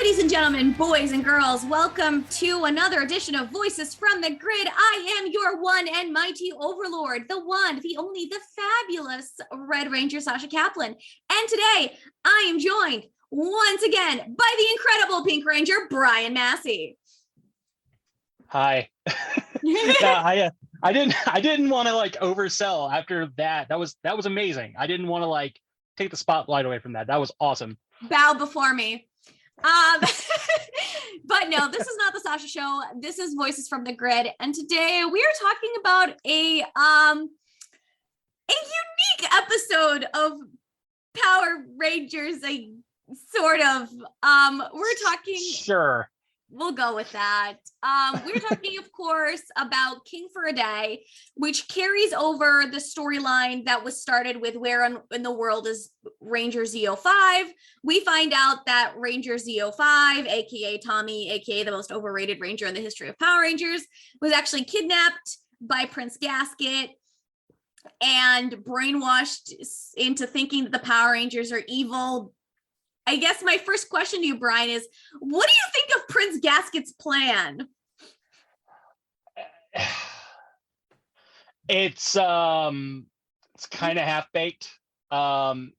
Ladies and gentlemen, boys and girls, welcome to another edition of Voices from the Grid. I am your one and mighty overlord, the one, the only, the fabulous Red Ranger Sasha Kaplan. And today I am joined once again by the incredible Pink Ranger Brian Massey. Hi. I didn't want to like oversell after that. That was amazing. I didn't want to like take the spotlight away from that. That was awesome. Bow before me. But no, this is not the Sasha Show. This is Voices from the Grid, and today we are talking about a unique episode of Power Rangers. We're talking. Sure. We'll go with that. We're talking, of course, about King for a Day, which carries over the storyline that was started with Where in the World is Ranger Z05. We find out that Ranger Z05, aka Tommy, aka the most overrated Ranger in the history of Power Rangers, was actually kidnapped by Prince Gasket and brainwashed into thinking that the Power Rangers are evil. I guess my first question to you, Brian, is what do you think of Prince Gasket's plan? It's kind of half-baked. And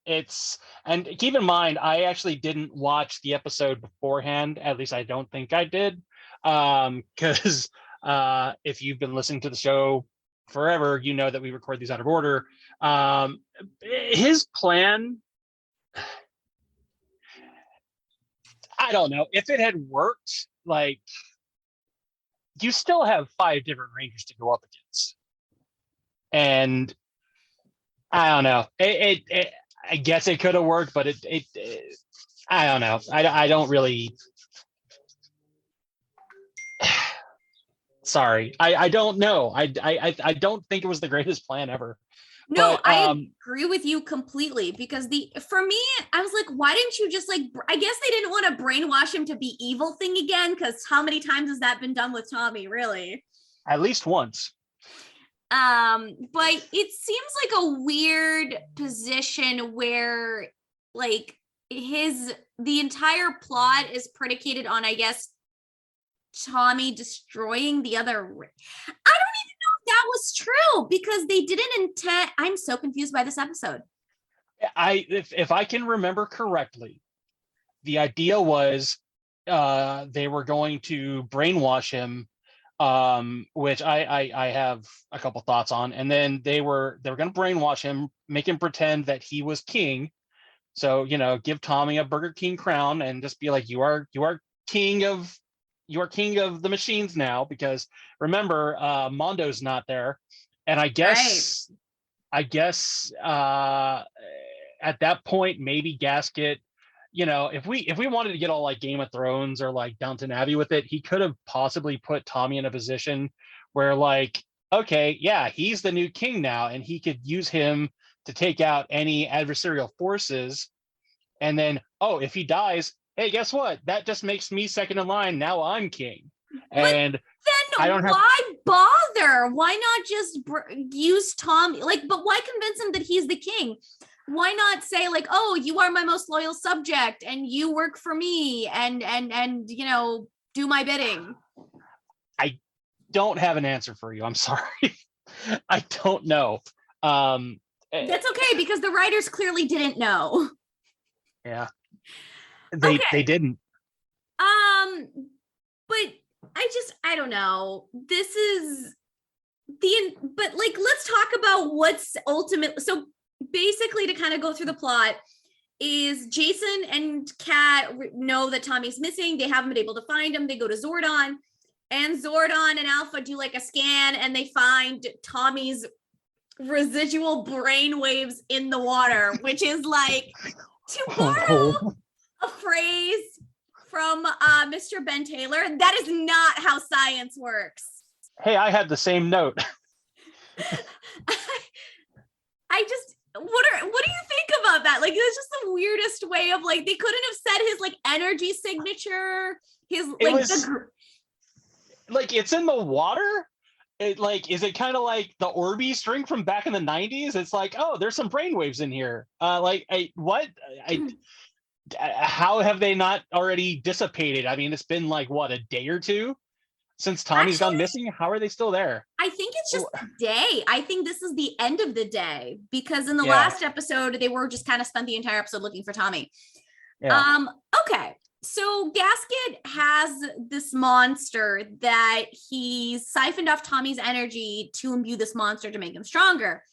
keep in mind, I actually didn't watch the episode beforehand. At least I don't think I did. Because if you've been listening to the show forever, you know that we record these out of order. His plan, I don't know if it had worked. Like, you still have 5 different Rangers to go up against, and I don't know. I guess it could have worked, but I don't know. I don't really. Sorry, I don't know. I don't think it was the greatest plan ever. No, but, I agree with you completely, because for me, I was like, why didn't you just I guess they didn't want to brainwash him to be evil thing again, because how many times has that been done with Tommy, really? At least once. But it seems like a weird position where like the entire plot is predicated on, I guess, Tommy destroying the other. I don't even that was true, because they didn't intend. I'm so confused by this episode. If I can remember correctly, the idea was they were going to brainwash him, which I have a couple thoughts on, and then they were going to brainwash him, make him pretend that he was king. So, give Tommy a Burger King crown and just be like, you are king of the machines now, because remember, Mondo's not there. And I guess at that point, maybe Gasket, if we wanted to get all like Game of Thrones or like Downton Abbey with it, he could have possibly put Tommy in a position where like, okay, yeah, he's the new king now, and he could use him to take out any adversarial forces. And then, if he dies, hey, guess what? That just makes me second in line. Now I'm king. And then why bother? Why not just use Tommy? But why convince him that he's the king? Why not say like, oh, you are my most loyal subject and you work for me and do my bidding? I don't have an answer for you. I'm sorry. I don't know. That's okay, because the writers clearly didn't know. Yeah. They didn't. But I don't know. This is but let's talk about what's ultimate. So basically, to kind of go through the plot, is Jason and Kat know that Tommy's missing. They haven't been able to find him. They go to Zordon, and Zordon and Alpha do like a scan, and they find Tommy's residual brain waves in the water, which is like, to borrow a phrase from Mr. Ben Taylor, that is not how science works. Hey, I had the same note. What do you think about that? Like, it's just the weirdest way of like, they couldn't have said his like energy signature, his like it's in the water. It like, is it kind of like the Orby string from back in the 90s? It's like, oh, there's some brainwaves in here. how have they not already dissipated? I mean, it's been like what, a day or two since Tommy's gone Actually, missing. How are they still there? I think it's just the day. I think this is the end of the day because in the Yeah, last episode, they were just kind of spent the entire episode looking for Tommy. yeah. Okay. So Gasket has this monster that he siphoned off Tommy's energy to imbue this monster to make him stronger.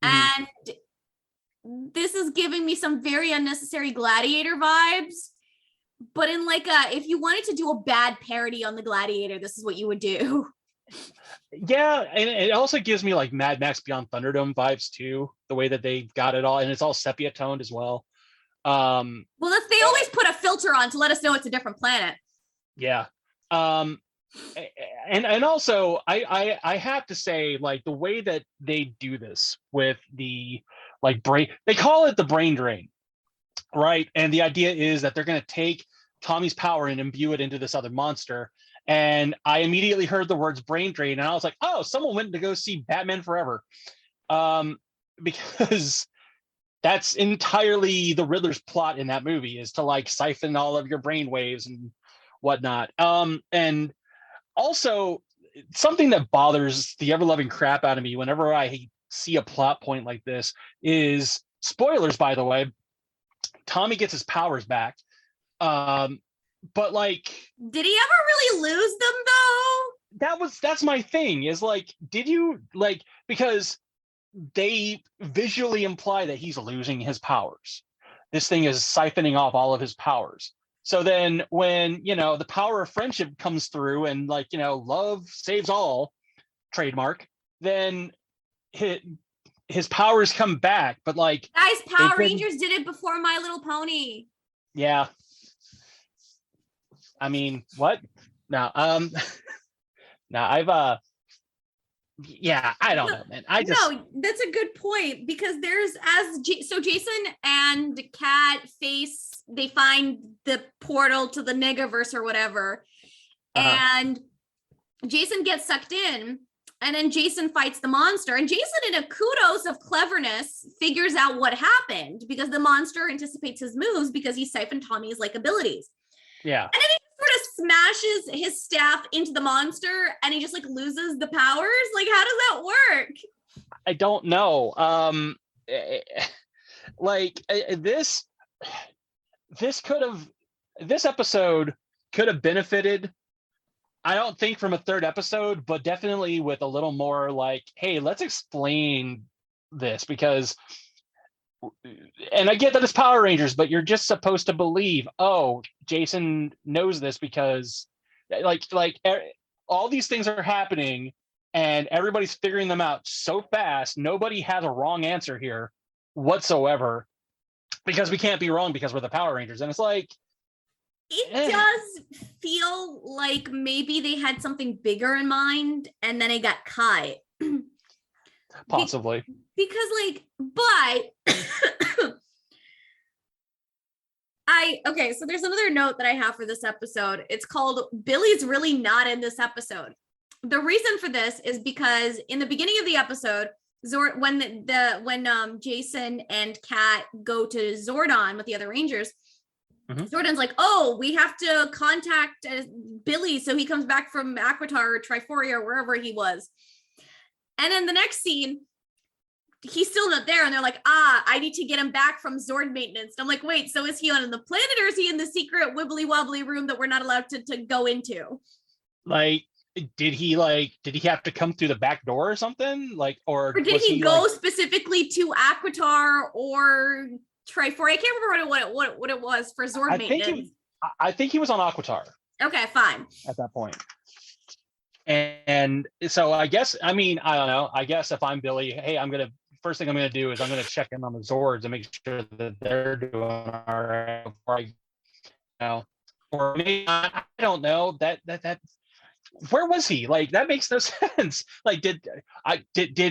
Mhm. And this is giving me some very unnecessary Gladiator vibes. But in like if you wanted to do a bad parody on the Gladiator, this is what you would do. Yeah, and it also gives me like Mad Max Beyond Thunderdome vibes too, the way that they got it all, and it's all sepia toned as well. Well, they always put a filter on to let us know it's a different planet. Yeah. Um, and also I have to say, like, the way that they do this with the like brain, they call it the brain drain, right? And the idea is that they're going to take Tommy's power and imbue it into this other monster. And I immediately heard the words brain drain, and I was like, oh, someone went to go see Batman Forever, because that's entirely the Riddler's plot in that movie, is to like siphon all of your brain waves and whatnot. And also, something that bothers the ever-loving crap out of me whenever I see a plot point like this is, spoilers, by the way, Tommy gets his powers back. But like, did he ever really lose them though? that's my thing, is like, did you like, because they visually imply that he's losing his powers. This thing is siphoning off all of his powers. So then when, the power of friendship comes through and like, love saves all, trademark, then his powers come back. But like, Guys, Power Rangers did it before My Little Pony. Yeah. I mean, what? No, no, yeah, I don't know, man. No, that's a good point because there's so Jason and Kat they find the portal to the Negaverse or whatever, and Jason gets sucked in, and then Jason fights the monster, and Jason, in a kudos of cleverness, figures out what happened because the monster anticipates his moves because he siphoned Tommy's like abilities. Yeah. And then he sort of smashes his staff into the monster and he just like loses the powers. Like, how does that work? I don't know. This episode could have benefited, I don't think from a third episode, but definitely with a little more like, hey, let's explain this, because, and I get that it's Power Rangers, but you're just supposed to believe, oh, Jason knows this because like all these things are happening and everybody's figuring them out so fast. Nobody has a wrong answer here whatsoever, because we can't be wrong because we're the Power Rangers. And it's like, it does feel like maybe they had something bigger in mind and then it got cut. Possibly. Because like, but okay, so there's another note that I have for this episode. It's called Billy's Really Not in This Episode. The reason for this is because in the beginning of the episode, when Jason and Kat go to Zordon with the other Rangers, Zordon's like, oh, we have to contact Billy so he comes back from Aquitar or Triforia or wherever he was. And then the next scene, he's still not there. And they're like, I need to get him back from Zord maintenance. And I'm like, wait, so is he on the planet or is he in the secret wibbly wobbly room that we're not allowed to go into? Like, did he have to come through the back door or something? Like, or did he go specifically to Aquitar or Triforia? I can't remember what it was for Zord maintenance. I think he was on Aquitar. Okay, fine. At that point. And so I guess, I mean, I don't know. I guess if I'm Billy, hey, first thing I'm going to do is I'm going to check in on the Zords and make sure that they're doing all right before or maybe, I don't know, that where was he? Like, that makes no sense. Like, did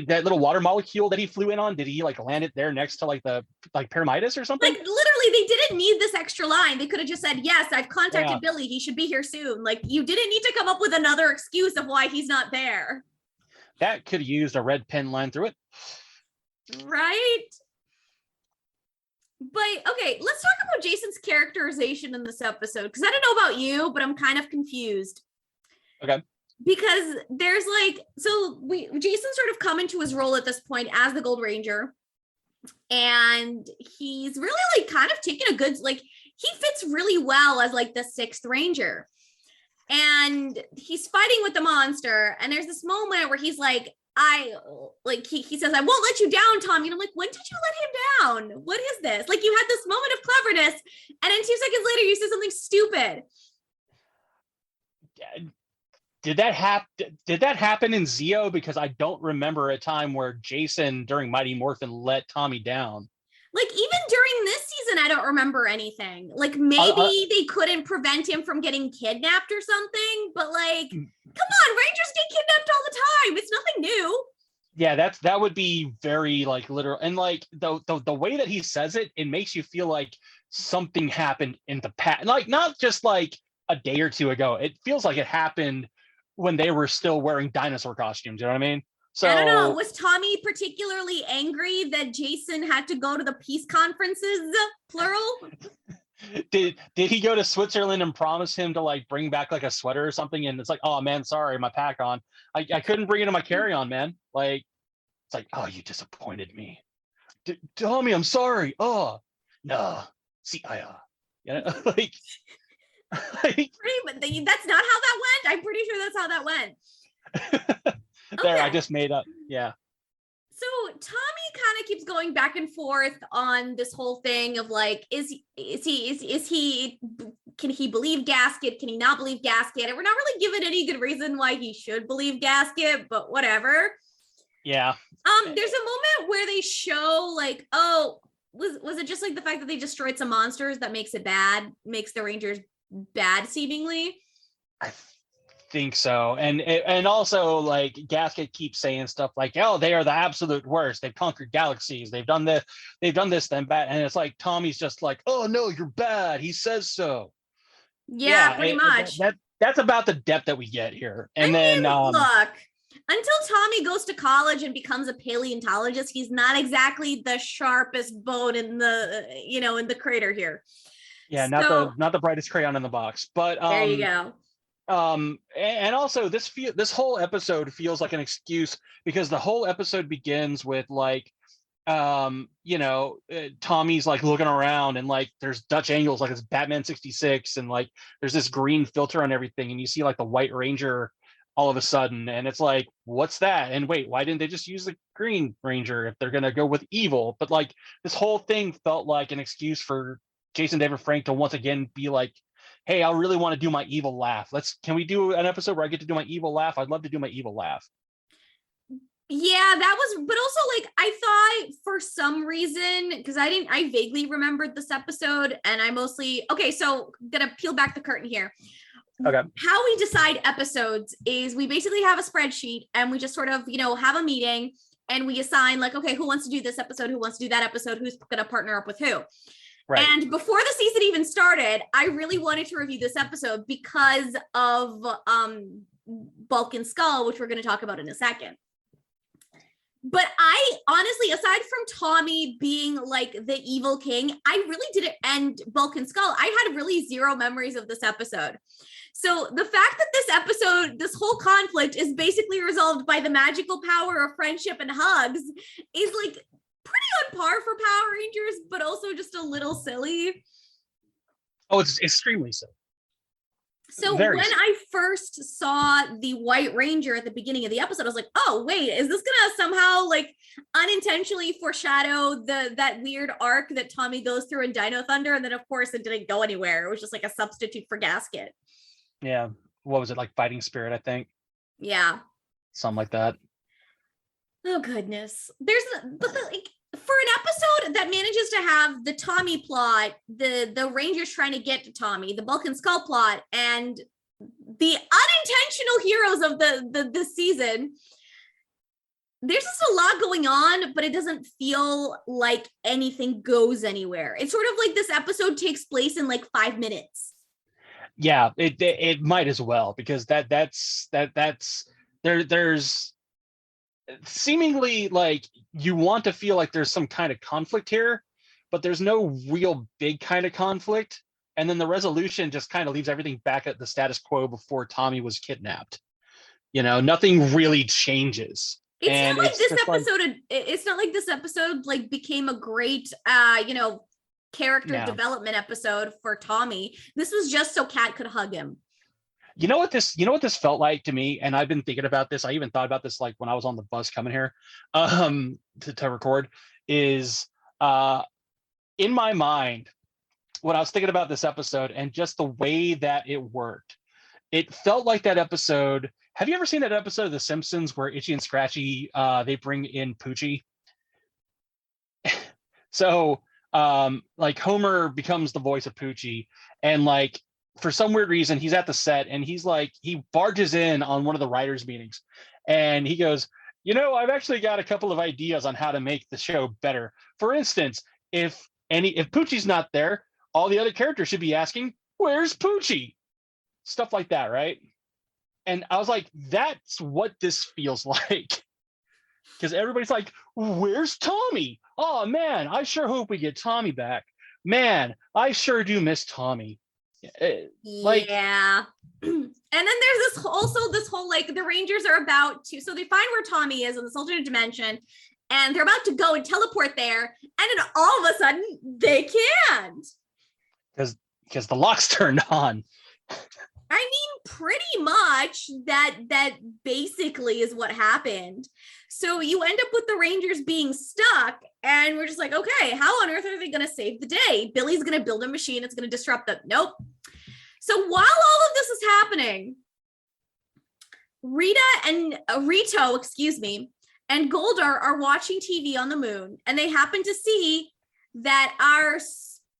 that little water molecule that he flew in on, did he like land it there next to like the Pyramidas or something? Like, literally, they didn't need this extra line. They could have just said, yes, I've contacted Billy. He should be here soon. Like, you didn't need to come up with another excuse of why he's not there. That could have used a red pen line through it. Right? But okay, let's talk about Jason's characterization in this episode because I don't know about you, but I'm kind of confused. Okay. Because there's like, so Jason sort of come into his role at this point as the Gold Ranger, and he's really like kind of taking a good, like he fits really well as like the sixth Ranger, and he's fighting with the monster, and there's this moment where he's like, he says, I won't let you down, Tommy. And I'm like, when did you let him down? What is this? Like, you had this moment of cleverness, and then 2 seconds later, you said something stupid. Did that happen in Zeo? Because I don't remember a time where Jason during Mighty Morphin let Tommy down. Like, even during this season, I don't remember anything. Like, maybe they couldn't prevent him from getting kidnapped or something, but like, come on, Rangers get kidnapped all the time. It's nothing new. Yeah, that would be very like literal, and like the way that he says it, it makes you feel like something happened in the past, like not just like a day or two ago. It feels like it happened when they were still wearing dinosaur costumes. You know what I mean? So I don't know. Was Tommy particularly angry that Jason had to go to the peace conferences, plural? Did he go to Switzerland and promise him to like bring back like a sweater or something? And it's like, oh man, sorry, my pack on. I couldn't bring it in my carry-on, man. Like, it's like, oh, you disappointed me. Tommy, I'm sorry. Oh, no. See, like, But that's not how that went. I'm pretty sure that's how that went. There, I just made up. Yeah. So Tommy kind of keeps going back and forth on this whole thing of like, is he can he believe Gasket? Can he not believe Gasket? And we're not really given any good reason why he should believe Gasket, but whatever. Yeah. There's a moment where they show like, oh, was it just like the fact that they destroyed some monsters that makes it bad, makes the Rangers bad seemingly? I think so. And also like Gasket keeps saying stuff like, oh, they are the absolute worst. They've conquered galaxies. They've done this, then bad. And it's like Tommy's just like, oh no, you're bad. He says so. Yeah, pretty much. That's about the depth that we get here. And look, until Tommy goes to college and becomes a paleontologist, he's not exactly the sharpest bone in the in the crater here. Yeah, so, not the brightest crayon in the box. But there you go. And also this whole episode feels like an excuse because the whole episode begins with like Tommy's like looking around and like there's Dutch angles like it's Batman 66 and like there's this green filter on everything and you see like the White Ranger all of a sudden and it's like, what's that? And wait, why didn't they just use the Green Ranger if they're gonna go with evil? But like this whole thing felt like an excuse for Jason David Frank to once again be like, hey, I really want to do my evil laugh. Can we do an episode where I get to do my evil laugh? I'd love to do my evil laugh. Yeah, that was, but also like I thought for some reason, because I vaguely remembered this episode and I mostly, okay, so I'm gonna peel back the curtain here. Okay. How we decide episodes is we basically have a spreadsheet and we just sort of, have a meeting and we assign like, okay, who wants to do this episode? Who wants to do that episode? Who's going to partner up with who? Right. And before the season even started, I really wanted to review this episode because of Bulk and Skull, which we're going to talk about in a second. But I honestly, aside from Tommy being like the evil king, I really didn't, and Bulk and Skull, I had really zero memories of this episode. So the fact that this episode, this whole conflict is basically resolved by the magical power of friendship and hugs is like pretty on par for Power Rangers, but also just a little silly. Oh, it's extremely silly. So when I first saw the White Ranger at the beginning of the episode, I was like, oh, wait, is this going to somehow like unintentionally foreshadow that weird arc that Tommy goes through in Dino Thunder? And then, of course, it didn't go anywhere. It was just like a substitute for Gasket. Yeah. What was it, like Fighting Spirit, I think? Yeah. Something like that. Oh, goodness. Like, for an episode that manages to have the Tommy plot, the Rangers trying to get to Tommy, the Bulk and Skull plot, and the unintentional heroes of the season, there's just a lot going on, but it doesn't feel like anything goes anywhere. It's sort of like this episode takes place in like 5 minutes. Yeah, it might as well, because there's seemingly like you want to feel like there's some kind of conflict here, but there's no real big kind of conflict. And then the resolution just kind of leaves everything back at the status quo before Tommy was kidnapped. Nothing really changes. It's And not like it's this just like, episode. It's not like this episode like became a great, character no. development episode for Tommy. This was just so Kat could hug him. You know what this felt like to me, and I've been thinking about this. I even thought about this like when I was on the bus coming here, to record. Is in my mind when I was thinking about this episode and just the way that it worked. It felt like that episode. Have you ever seen that episode of The Simpsons where Itchy and Scratchy they bring in Poochie? So like Homer becomes the voice of Poochie, and like for some weird reason he's at the set and he's like he barges in on one of the writers meetings and he goes, I've actually got a couple of ideas on how to make the show better. For instance, if Poochie's not there, all the other characters should be asking, where's Poochie? Stuff like that, right? And I was like, that's what this feels like. Because everybody's like, where's Tommy? Oh man, I sure hope we get Tommy back. Man, I sure do miss Tommy. Like, yeah. And then there's this whole like the Rangers are about to, so they find where Tommy is in this alternate dimension, and they're about to go and teleport there, and then all of a sudden they can't. Because the lock's turned on. I mean, pretty much that basically is what happened. So you end up with the Rangers being stuck, and we're just like, okay, how on earth are they going to save the day? Billy's going to build a machine. It's going to disrupt them. Nope. So while all of this is happening, Rito, and Goldar are watching TV on the moon, and they happen to see that our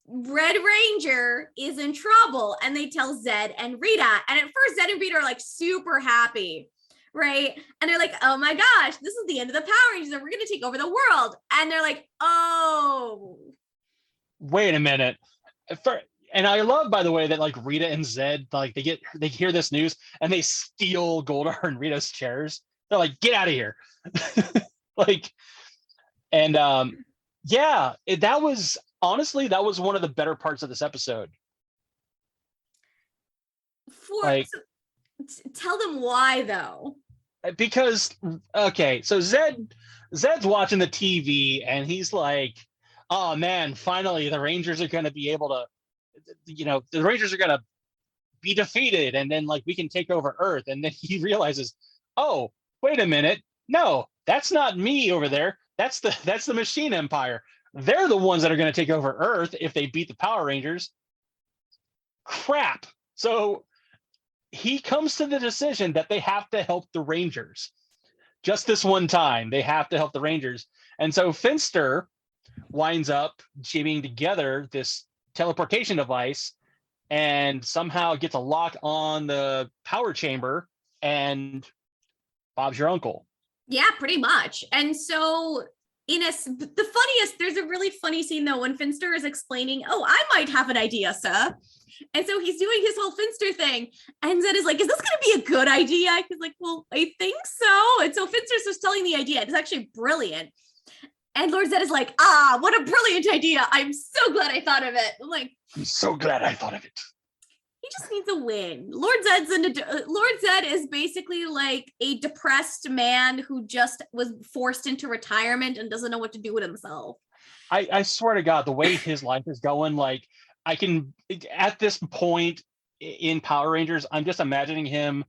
Red Ranger is in trouble, and they tell Zed and Rita. And at first, Zed and Rita are like super happy, right? And they're like, oh my gosh, this is the end of the Power Rangers, and we're going to take over the world. And they're like, oh. Wait a minute. And I love, by the way, that like Rita and Zed, like they hear this news and they steal Goldar and Rita's chairs. They're like, get out of here. Like, and that was honestly, that was one of the better parts of this episode. Tell them why though. Because okay, so Zed's watching the TV and he's like, oh man, finally the Rangers are going to be able to, the Rangers are going to be defeated, and then like we can take over Earth. And then he realizes, oh, wait a minute, no, that's not me over there. That's the Machine Empire. They're the ones that are going to take over Earth if they beat the Power Rangers. Crap. So he comes to the decision that they have to help the Rangers. Just this one time, they have to help the Rangers. And so Finster winds up jamming together this teleportation device and somehow gets a lock on the power chamber, and Bob's your uncle. Yeah, pretty much. And so the funniest, there's a really funny scene though when Finster is explaining, oh, I might have an idea, sir. And so he's doing his whole Finster thing, and Zed is like, is this going to be a good idea? He's like, well, I think so. And so Finster's just telling the idea. It's actually brilliant. And Lord Zed is like, what a brilliant idea. I'm so glad I thought of it. I'm so glad I thought of it. He just needs a win. Lord Zed is basically like a depressed man who just was forced into retirement and doesn't know what to do with himself. I swear to God, the way his life is going, like I can, at this point in Power Rangers, I'm just imagining him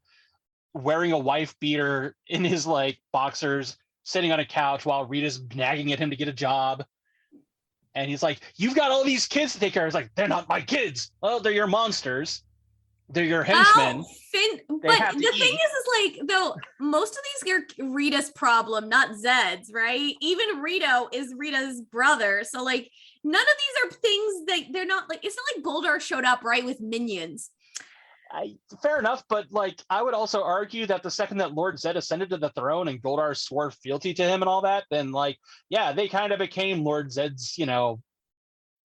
wearing a wife beater in his like boxers, sitting on a couch while Rita's nagging at him to get a job. And he's like, you've got all these kids to take care of. It's like, they're not my kids. Well, they're your monsters. They're your henchmen. But the thing is like, though, most of these are Rita's problem, not Zed's, right? Even Rito is Rita's brother. So like, none of these are things that they're not like, it's not like Goldar showed up, right, with minions. Fair enough, but like I would also argue that the second that Lord Zed ascended to the throne and Goldar swore fealty to him and all that, then like, yeah, they kind of became Lord Zed's,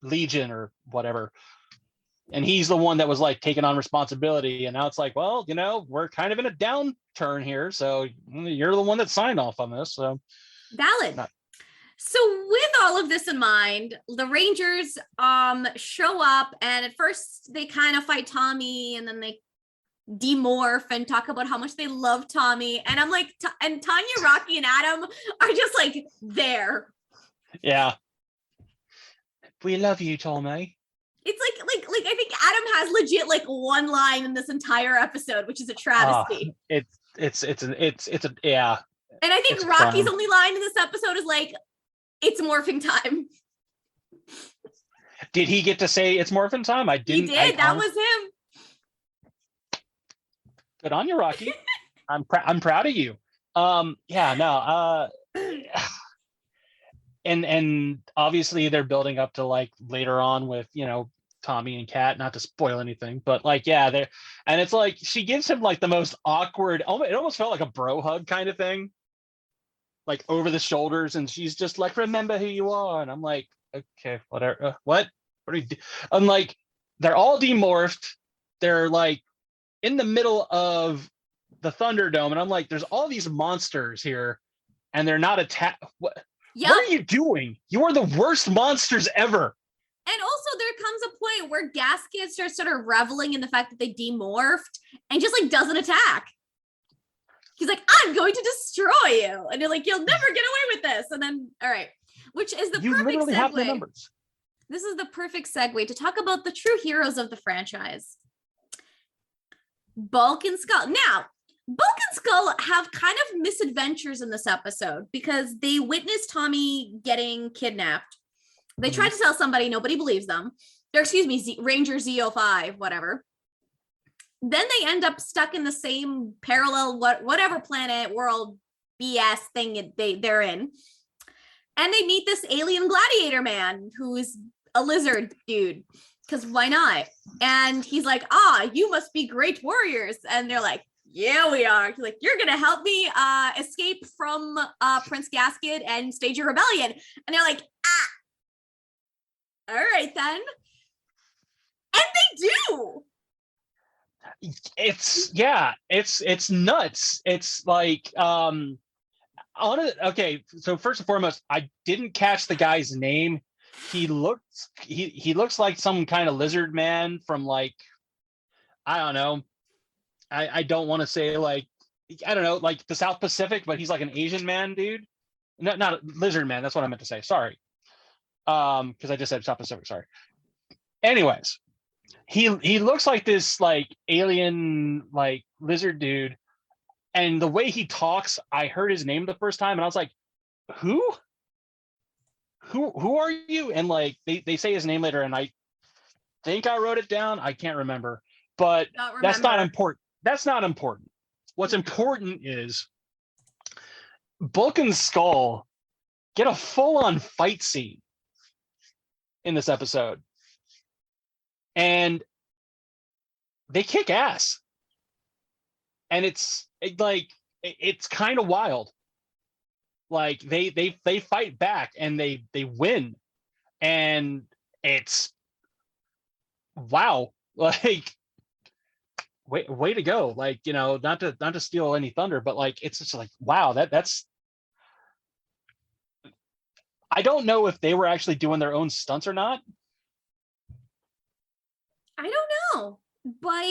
legion or whatever. And he's the one that was like taking on responsibility. And now it's like, well, we're kind of in a downturn here. So you're the one that signed off on this. So valid. So with all of this in mind, the Rangers show up, and at first they kind of fight Tommy, and then they demorph and talk about how much they love Tommy. And I'm like, and Tanya, Rocky, and Adam are just like there. Yeah. We love you, Tommy. It's like I think Adam has legit like one line in this entire episode, which is a travesty. It's a yeah. And I think Rocky's only line in this episode is like, it's morphing time. Did he get to say it's morphing time? I didn't. He did. That was him. Good on you, Rocky. I'm proud of you. Yeah, no. And obviously they're building up to like later on with, you know, Tommy and Kat, not to spoil anything, but like, yeah, they're, and it's like she gives him like the most awkward, it almost felt like a bro hug kind of thing, like over the shoulders, and she's just like, remember who you are. And I'm like, okay, whatever. What are you do? I'm like, they're all demorphed. They're like in the middle of the Thunderdome, and I'm like, there's all these monsters here, and they're not attacked. What are you doing? You are the worst monsters ever. And also there comes a point where Gasket starts sort of reveling in the fact that they demorphed and just like doesn't attack. He's like, I'm going to destroy you. And you're like, you'll never get away with this. And then, all right, which is the perfect segue. Have the numbers. This is the perfect segue to talk about the true heroes of the franchise. Bulk and Skull. Now, Bulk and Skull have kind of misadventures in this episode because they witness Tommy getting kidnapped. They try to tell somebody, nobody believes them. Or excuse me, Ranger Z05, whatever. Then they end up stuck in the same parallel, whatever planet, world, BS thing they're in. And they meet this alien gladiator man who is a lizard dude, because why not? And he's like, you must be great warriors. And they're like, yeah, we are. He's like, you're going to help me escape from Prince Gasket and stage a rebellion. And they're like, all right, then. And they do. It's nuts. It's like, okay, so first and foremost, I didn't catch the guy's name. He looks like some kind of lizard man from like, I don't know. I don't want to say like, I don't know, like the South Pacific, but he's like an Asian man, dude. Not a lizard man. That's what I meant to say. Sorry. Because I just said South Pacific. Sorry. Anyways, he looks like this like alien like lizard dude, and the way he talks, I heard his name the first time, and I was like, who are you? And like they say his name later, and I think I wrote it down. I can't remember, but that's not important. That's not important. What's important is Bulk and Skull get a full-on fight scene in this episode, and they kick ass, and it's kind of wild. Like they fight back and they win, and it's wow. Like way to go. Like, you know, not to steal any thunder, but like it's just like wow, that's I don't know if they were actually doing their own stunts or not. I don't know. But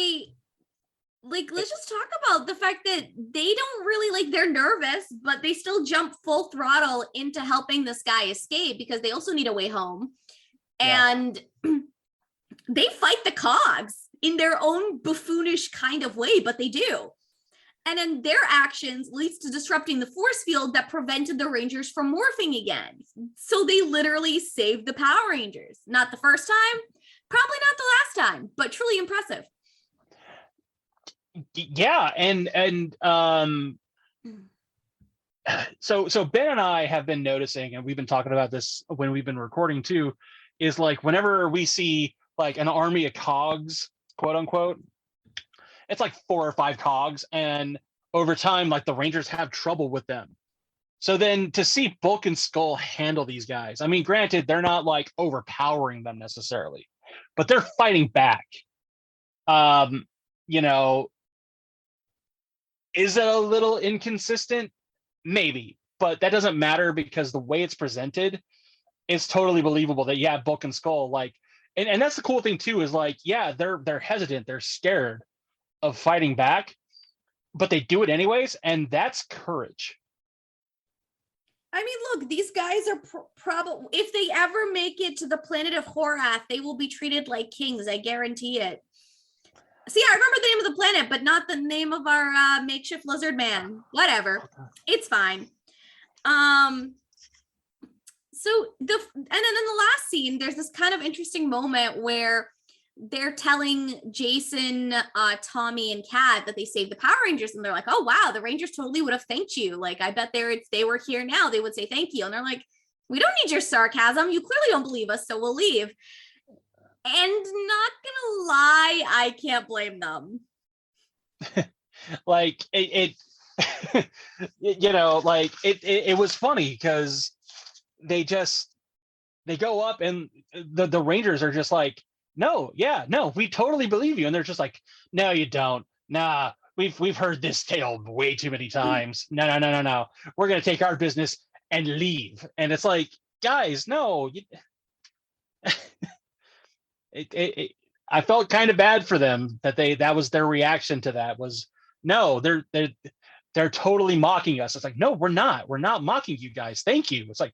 like, let's just talk about the fact that they don't really, like, they're nervous, but they still jump full throttle into helping this guy escape because they also need a way home. Yeah. And they fight the cogs in their own buffoonish kind of way, but they do. And then their actions leads to disrupting the force field that prevented the Rangers from morphing again. So they literally saved the Power Rangers. Not the first time, probably not the last time, but truly impressive. Yeah, and so Ben and I have been noticing, and we've been talking about this when we've been recording too, is like whenever we see like an army of cogs, quote unquote, it's like 4 or 5 cogs, and over time, like the Rangers have trouble with them. So then to see Bulk and Skull handle these guys, I mean, granted, they're not like overpowering them necessarily, but they're fighting back. You know, is it a little inconsistent? Maybe, but that doesn't matter because the way it's presented is totally believable that, yeah, Bulk and Skull, like, and that's the cool thing too, is like, yeah, they're hesitant, they're scared of fighting back, but they do it anyways, and that's courage. I mean, look, these guys are probably, if they ever make it to the planet of Horath, they will be treated like kings. I guarantee it. See, I remember the name of the planet, but not the name of our makeshift lizard man. Whatever, it's fine. So and then in the last scene, there's this kind of interesting moment where they're telling Jason, Tommy, and Kat that they saved the Power Rangers, and they're like, "Oh wow, the Rangers totally would have thanked you. Like, I bet if they were here now, they would say thank you." And they're like, "We don't need your sarcasm. You clearly don't believe us, so we'll leave." And not gonna lie, I can't blame them. Like it you know, like it was funny because they go up and the Rangers are just like, no, yeah, no, we totally believe you. And they're just like, no, you don't. Nah, we've heard this tale way too many times. No. We're gonna take our business and leave. And it's like, guys, no. I felt kind of bad for them that was their reaction to that was, no, they're totally mocking us. It's like, no, we're not mocking you guys. Thank you. It's like,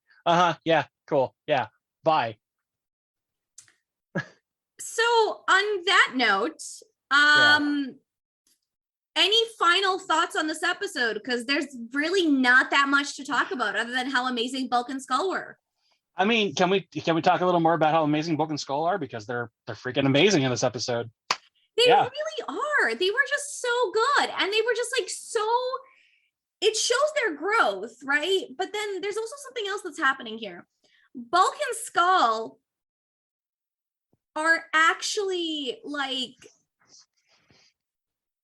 yeah, cool, yeah, bye. So on that note, any final thoughts on this episode? Because there's really not that much to talk about other than how amazing Bulk and Skull were. I mean, can we talk a little more about how amazing Bulk and Skull are, because they're freaking amazing in this episode. They really are. They were just so good, and they were just like so. It shows their growth, right? But then there's also something else that's happening here. Bulk and Skull are actually like,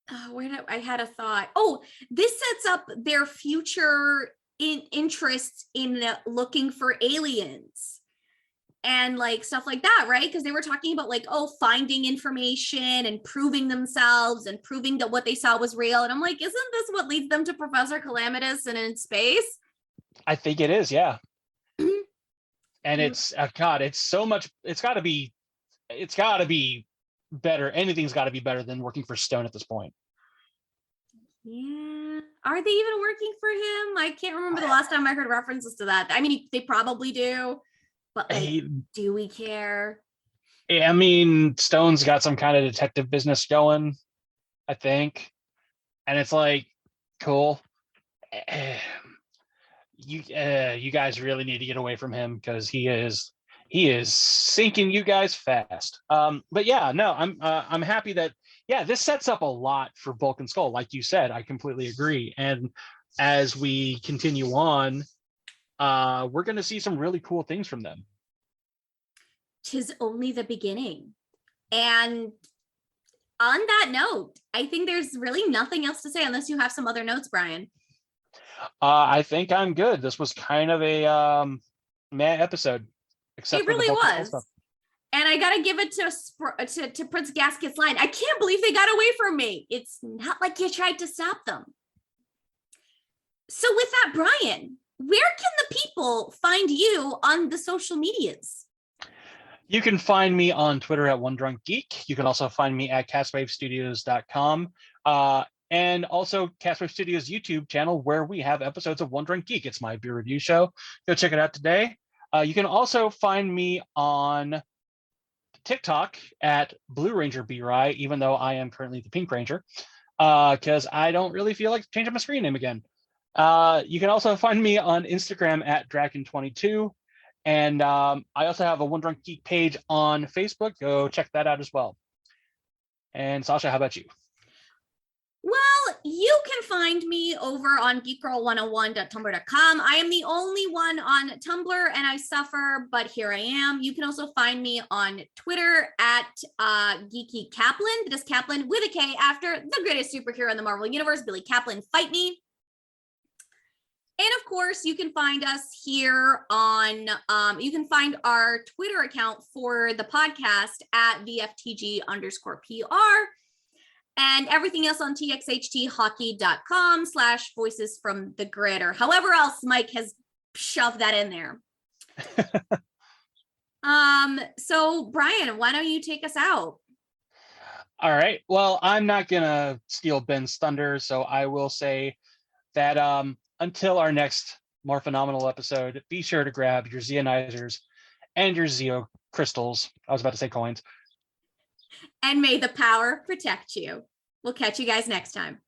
I had a thought. Oh, this sets up their future interest in looking for aliens and like stuff like that, right? Because they were talking about like, oh, finding information and proving themselves and proving that what they saw was real. And I'm like, isn't this what leads them to Professor Calamitous and in space? I think it is, yeah. And it's God, it's so much. It's got to be better. Anything's got to be better than working for Stone at this point. Yeah. Are they even working for him? I can't remember the last time I heard references to that. I mean, they probably do, but like, do we care? I mean, Stone's got some kind of detective business going, I think. And it's like, cool. You guys really need to get away from him, because he is sinking you guys fast. But yeah, no, I'm happy that, yeah, this sets up a lot for Bulk and Skull. Like you said, I completely agree. And as we continue on, we're going to see some really cool things from them. 'Tis only the beginning. And on that note, I think there's really nothing else to say unless you have some other notes, Brian. I think I'm good. This was kind of a meh episode. Except it really was. And I gotta give it to Prince Gasket's line. I can't believe they got away from me. It's not like you tried to stop them. So with that, Brian, where can the people find you on the social medias? You can find me on Twitter at One Drunk Geek. You can also find me at castwavestudios.com. And also Castwave Studios YouTube channel, where we have episodes of One Drunk Geek. It's my beer review show. Go check it out today. You can also find me on TikTok at Blue Ranger B-Rye, even though I am currently the Pink Ranger, because I don't really feel like changing my screen name again. You can also find me on Instagram at Draken22. And I also have a One Drunk Geek page on Facebook. Go check that out as well. And Sasha, how about you? Well, you can find me over on geekgirl101.tumblr.com. I am the only one on Tumblr, and I suffer, but here I am. You can also find me on Twitter at Geeky Kaplan. That is Kaplan with a K after the greatest superhero in the Marvel Universe, Billy Kaplan. Fight me. And of course, you can find us here on, you can find our Twitter account for the podcast at VFTG_PR. and everything else on txhthockey.com/voices from the grid, or however else Mike has shoved that in there. So Brian, why don't you take us out? All right. Well, I'm not gonna steal Ben's thunder, so I will say that until our next more phenomenal episode, be sure to grab your Zeonizers and your Zeo crystals. I was about to say coins. And may the power protect you. We'll catch you guys next time.